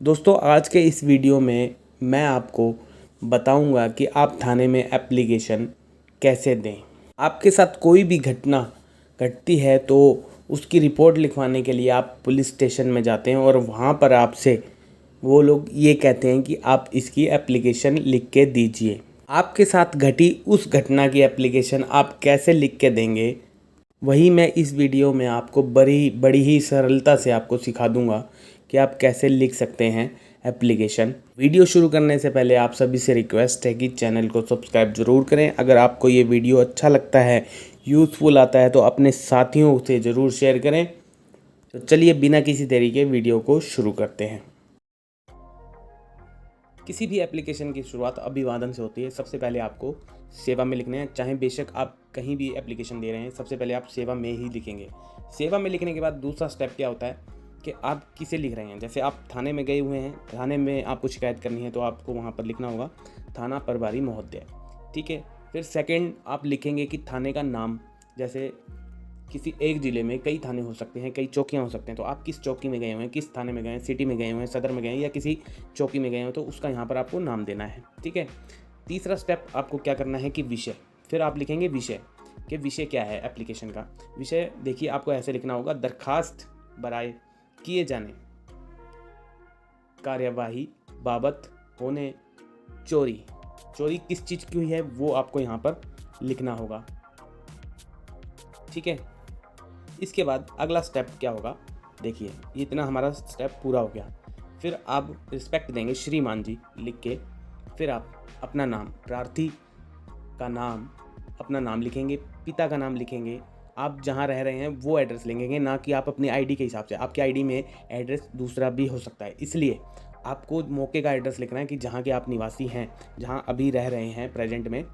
दोस्तों आज के इस वीडियो में मैं आपको बताऊंगा कि आप थाने में एप्लीकेशन कैसे दें। आपके साथ कोई भी घटना घटती है तो उसकी रिपोर्ट लिखवाने के लिए आप पुलिस स्टेशन में जाते हैं और वहाँ पर आपसे वो लोग ये कहते हैं कि आप इसकी एप्लीकेशन लिख के दीजिए। आपके साथ घटी उस घटना की एप्लीकेशन आप कैसे लिख के देंगे, वही मैं इस वीडियो में आपको बड़ी बड़ी ही सरलता से आपको सिखा दूंगा कि आप कैसे लिख सकते हैं एप्लीकेशन। वीडियो शुरू करने से पहले आप सभी से रिक्वेस्ट है कि चैनल को सब्सक्राइब ज़रूर करें। अगर आपको ये वीडियो अच्छा लगता है, यूज़फुल आता है तो अपने साथियों से ज़रूर शेयर करें। तो चलिए बिना किसी देरी के वीडियो को शुरू करते हैं। किसी भी एप्लीकेशन की शुरुआत अभिवादन से होती है। सबसे पहले आपको सेवा में लिखना है, चाहे बेशक आप कहीं भी एप्लीकेशन दे रहे हैं, सबसे पहले आप सेवा में ही लिखेंगे। सेवा में लिखने के बाद दूसरा स्टेप क्या होता है कि आप किसे लिख रहे हैं। जैसे आप थाने में गए हुए हैं, थाने में आपको शिकायत करनी है तो आपको वहाँ पर लिखना होगा थाना प्रभारी महोदय, ठीक है। फिर सेकंड आप लिखेंगे कि थाने का नाम, जैसे किसी एक ज़िले में कई थाने हो सकते हैं, कई चौकियाँ हो सकते हैं, तो आप किस चौकी में गए हुए हैं, किस थाने में गए हैं, सिटी में गए हुए हैं, सदर में गए हैं या किसी चौकी में गए हैं, तो उसका यहाँ पर आपको नाम देना है, ठीक है। तीसरा स्टेप आपको क्या करना है कि विषय, फिर आप लिखेंगे विषय कि विषय क्या है एप्लीकेशन का। विषय देखिए आपको ऐसे लिखना होगा, दरखास्त बराए किए जाने कार्यवाही बाबत होने चोरी। चोरी किस चीज़ की हुई है वो आपको यहाँ पर लिखना होगा, ठीक है। इसके बाद अगला स्टेप क्या होगा, देखिए ये इतना हमारा स्टेप पूरा हो गया। फिर आप रिस्पेक्ट देंगे श्रीमान जी लिख के। फिर आप अपना नाम, प्रार्थी का नाम, अपना नाम लिखेंगे, पिता का नाम लिखेंगे, आप जहाँ रह रहे हैं वो एड्रेस लिखेंगे, ना कि आप अपनी आईडी के हिसाब से। आपकी आईडी में एड्रेस दूसरा भी हो सकता है, इसलिए आपको मौके का एड्रेस लिखना है कि जहाँ के आप निवासी हैं, जहाँ अभी रह रहे हैं प्रेजेंट में,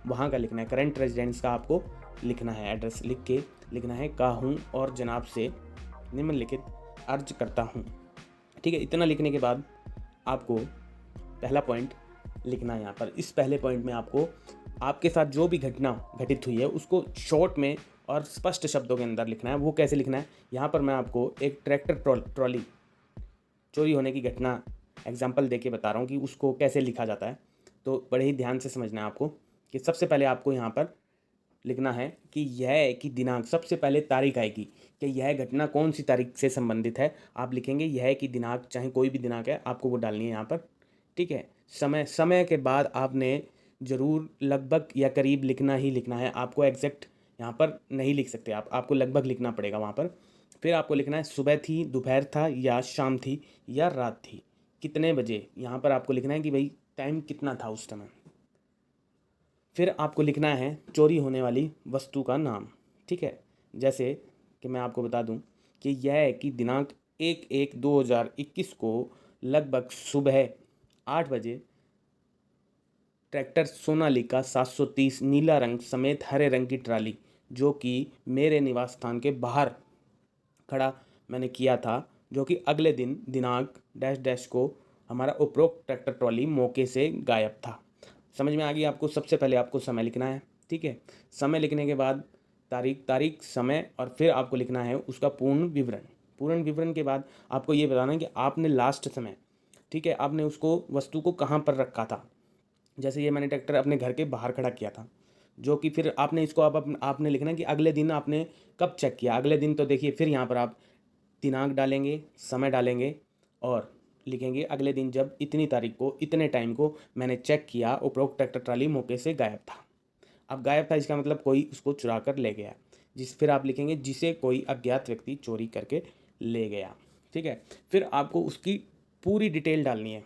वहाँ का लिखना है। करंट रेजिडेंस का आपको लिखना है, एड्रेस लिख के लिखना है का हूँ और जनाब से निम्नलिखित अर्ज करता हूँ, ठीक है। इतना लिखने के बाद आपको पहला पॉइंट लिखना है यहाँ पर। इस पहले पॉइंट में आपको आपके साथ जो भी घटना घटित हुई है उसको शॉर्ट में और स्पष्ट शब्दों के अंदर लिखना है। वो कैसे लिखना है, यहाँ पर मैं आपको एक ट्रैक्टर ट्रॉली चोरी होने की घटना एग्जाम्पल दे के बता रहा हूँ कि उसको कैसे लिखा जाता है। तो बड़े ही ध्यान से समझना है आपको कि सबसे पहले आपको यहाँ पर लिखना है कि यह की दिनांक, सबसे पहले तारीख आएगी कि यह घटना कौन सी तारीख से संबंधित है। आप लिखेंगे यह की दिनांक, चाहे कोई भी दिनांक है आपको वो डालनी है यहाँ पर, ठीक है। समय के बाद आपने ज़रूर लगभग या करीब लिखना ही लिखना है, आपको एग्जैक्ट यहाँ पर नहीं लिख सकते आप, आपको लगभग लिखना पड़ेगा वहाँ पर। फिर आपको लिखना है सुबह थी, दोपहर था या शाम थी या रात थी, कितने बजे, यहाँ पर आपको लिखना है कि भाई टाइम कितना था उस समय। फिर आपको लिखना है चोरी होने वाली वस्तु का नाम, ठीक है। जैसे कि मैं आपको बता दूं कि यह है कि दिनांक 1/1/2021 को लगभग सुबह 8 बजे ट्रैक्टर सोनालिका 730 नीला रंग समेत हरे रंग की ट्राली, जो कि मेरे निवास स्थान के बाहर खड़ा मैंने किया था, जो कि अगले दिन दिनांक डैश डैश को हमारा उपरोक्त ट्रैक्टर ट्रॉली मौके से गायब था। समझ में आ गई आपको। सबसे पहले आपको समय लिखना है, ठीक है। समय लिखने के बाद तारीख समय, और फिर आपको लिखना है उसका पूर्ण विवरण। पूर्ण विवरण के बाद आपको ये बताना है कि आपने लास्ट समय, ठीक है, आपने उसको वस्तु को कहाँ पर रखा था। जैसे ये मैंने ट्रैक्टर अपने घर के बाहर खड़ा किया था, जो कि फिर आपने इसको आपने लिखना कि अगले दिन आपने कब चेक किया। अगले दिन तो देखिए फिर यहाँ पर आप दिनांक डालेंगे, समय डालेंगे और लिखेंगे अगले दिन जब इतनी तारीख को इतने टाइम को मैंने चेक किया, उपरोक्त ट्रैक्टर ट्राली मौके से गायब था। अब गायब था इसका मतलब कोई उसको चुरा कर ले गया, फिर आप लिखेंगे जिसे कोई अज्ञात व्यक्ति चोरी करके ले गया, ठीक है। फिर आपको उसकी पूरी डिटेल डालनी है।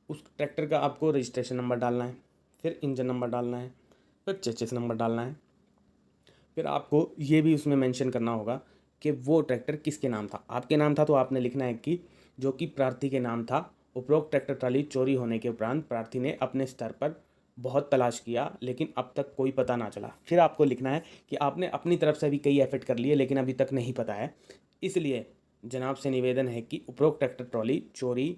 उस ट्रैक्टर का आपको रजिस्ट्रेशन नंबर डालना है, फिर इंजन नंबर डालना है, फिर चेसिस नंबर डालना है। फिर आपको ये भी उसमें मेंशन करना होगा कि वो ट्रैक्टर किसके नाम था। आपके नाम था तो आपने लिखना है कि जो कि प्रार्थी के नाम था। उपरोक्त ट्रैक्टर ट्राली चोरी होने के उपरांत प्रार्थी ने अपने स्तर पर बहुत तलाश किया लेकिन अब तक कोई पता ना चला। फिर आपको लिखना है कि आपने अपनी तरफ से भी कई एफर्ट कर लिए लेकिन अभी तक नहीं पता है, इसलिए जनाब से निवेदन है कि उपरोक्त ट्रैक्टर ट्रॉली चोरी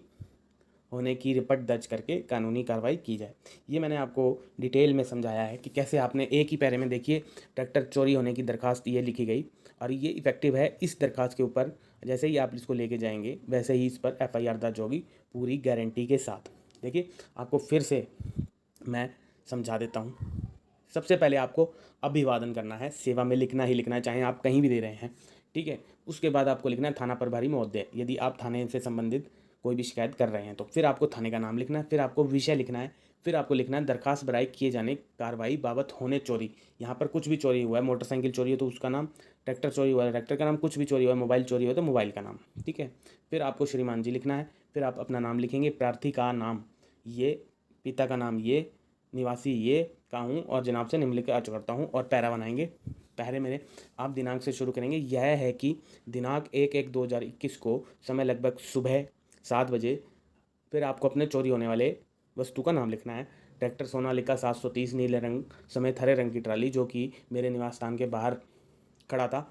होने की रिपोर्ट दर्ज करके कानूनी कार्रवाई की जाए। ये मैंने आपको डिटेल में समझाया है कि कैसे आपने एक ही पैरे में देखिए ट्रैक्टर चोरी होने की दरखास्त ये लिखी गई और ये इफेक्टिव है इस दरखास्त के ऊपर। जैसे ही आप इसको लेके जाएंगे वैसे ही इस पर FIR दर्ज होगी पूरी गारंटी के साथ। देखिए आपको फिर से मैं समझा देता हूँ। सबसे पहले आपको अभिवादन करना है, सेवा में लिखना ही लिखना है, चाहे आप कहीं भी दे रहे हैं, ठीक है। उसके बाद आपको लिखना है थाना प्रभारी महोदय, यदि आप थाने से संबंधित कोई भी शिकायत कर रहे हैं तो। फिर आपको थाने का नाम लिखना है, फिर आपको विषय लिखना है, फिर आपको लिखना है दरखास्त बराए किए जाने कार्रवाई बाबत होने चोरी। यहाँ पर कुछ भी चोरी हुआ है, मोटरसाइकिल चोरी हो तो उसका नाम, ट्रैक्टर चोरी हुआ है ट्रैक्टर का नाम, कुछ भी चोरी हुआ है, मोबाइल चोरी हुआ तो मोबाइल का नाम, ठीक है। फिर आपको श्रीमान जी लिखना है, फिर आप अपना नाम लिखेंगे, प्रार्थी का नाम ये, पिता का नाम ये, निवासी ये का हूँ और जनाब से निम्नलिखित अर्ज करता हूँ, और पैरा बनाएंगे। पहले मेरे आप दिनांक से शुरू करेंगे। यह है कि दिनांक 1/1/2021 को समय लगभग सुबह 7 बजे। फिर आपको अपने चोरी होने वाले वस्तु का नाम लिखना है। ट्रैक्टर सोनालिका 730 नीले रंग समेत हरे रंग की ट्राली जो कि मेरे निवास स्थान के बाहर खड़ा था,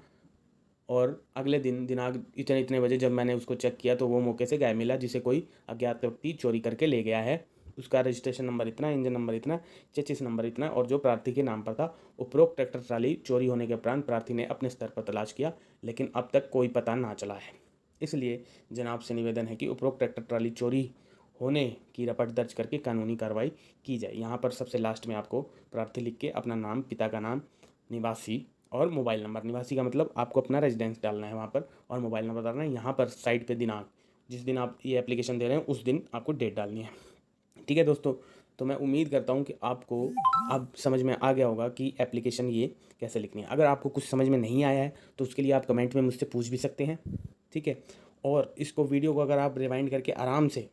और अगले दिन दिनांक इतने इतने बजे जब मैंने उसको चेक किया तो वो मौके से गायब मिला, जिसे कोई अज्ञात व्यक्ति चोरी करके ले गया है। उसका रजिस्ट्रेशन नंबर इतना, इंजन नंबर इतना, चेसिस नंबर इतना, और जो प्रार्थी के नाम पर था। उपरोक्त ट्रैक्टर ट्राली चोरी होने के उपरांत प्रार्थी ने अपने स्तर पर तलाश किया लेकिन अब तक कोई पता ना चला है। इसलिए जनाब से निवेदन है कि उपरोक्त ट्रैक्टर ट्राली चोरी होने की रिपोर्ट दर्ज करके कानूनी कार्रवाई की जाए। यहाँ पर सबसे लास्ट में आपको प्रार्थी लिख के अपना नाम, पिता का नाम, निवासी और मोबाइल नंबर। निवासी का मतलब आपको अपना रेजिडेंस डालना है वहाँ पर, और मोबाइल नंबर डालना है। यहाँ पर साइड पे दिनांक, जिस दिन आप ये एप्लीकेशन दे रहे हैं उस दिन आपको डेट डालनी है, ठीक है दोस्तों। तो मैं उम्मीद करता हूँ कि आपको अब समझ में आ गया होगा कि एप्लीकेशन ये कैसे लिखनी है। अगर आपको कुछ समझ में नहीं आया है तो उसके लिए आप कमेंट में मुझसे पूछ भी सकते हैं, ठीक है। और इसको वीडियो को अगर आप रिवाइंड करके आराम से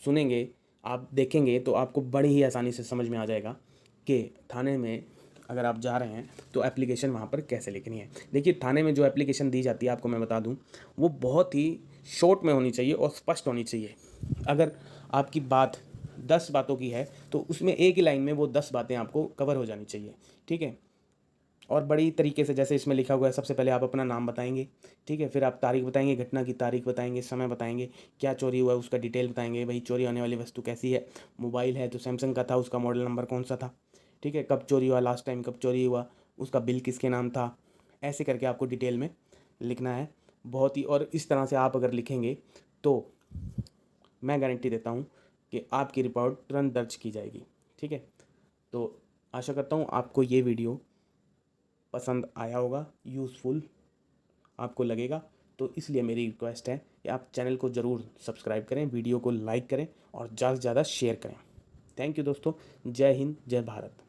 सुनेंगे, आप देखेंगे तो आपको बड़ी ही आसानी से समझ में आ जाएगा कि थाने में अगर आप जा रहे हैं तो एप्लीकेशन वहाँ पर कैसे लिखनी है। देखिए थाने में जो एप्लीकेशन दी जाती है आपको मैं बता दूँ, वो बहुत ही शॉर्ट में होनी चाहिए और स्पष्ट होनी चाहिए। अगर आपकी बात 10 बातों की है तो उसमें एक ही लाइन में वो 10 बातें आपको कवर हो जानी चाहिए, ठीक है। और बड़ी तरीके से जैसे इसमें लिखा हुआ है, सबसे पहले आप अपना नाम बताएंगे, ठीक है। फिर आप तारीख बताएंगे, घटना की तारीख बताएंगे, समय बताएंगे, क्या चोरी हुआ है उसका डिटेल बताएंगे, भाई चोरी होने वाली वस्तु कैसी है। मोबाइल है तो सैमसंग का था, उसका मॉडल नंबर कौन सा था, ठीक है। कब चोरी हुआ, लास्ट टाइम कब चोरी हुआ, उसका बिल किसके नाम था, ऐसे करके आपको डिटेल में लिखना है बहुत ही। और इस तरह से आप अगर लिखेंगे तो मैं गारंटी देता हूँ कि आपकी रिपोर्ट तुरंत दर्ज की जाएगी, ठीक है। तो आशा करता हूँ आपको ये वीडियो पसंद आया होगा, यूज़फुल आपको लगेगा। तो इसलिए मेरी रिक्वेस्ट है कि आप चैनल को ज़रूर सब्सक्राइब करें, वीडियो को लाइक करें और ज़्यादा से ज़्यादा शेयर करें। थैंक यू दोस्तों। जय हिंद, जय भारत।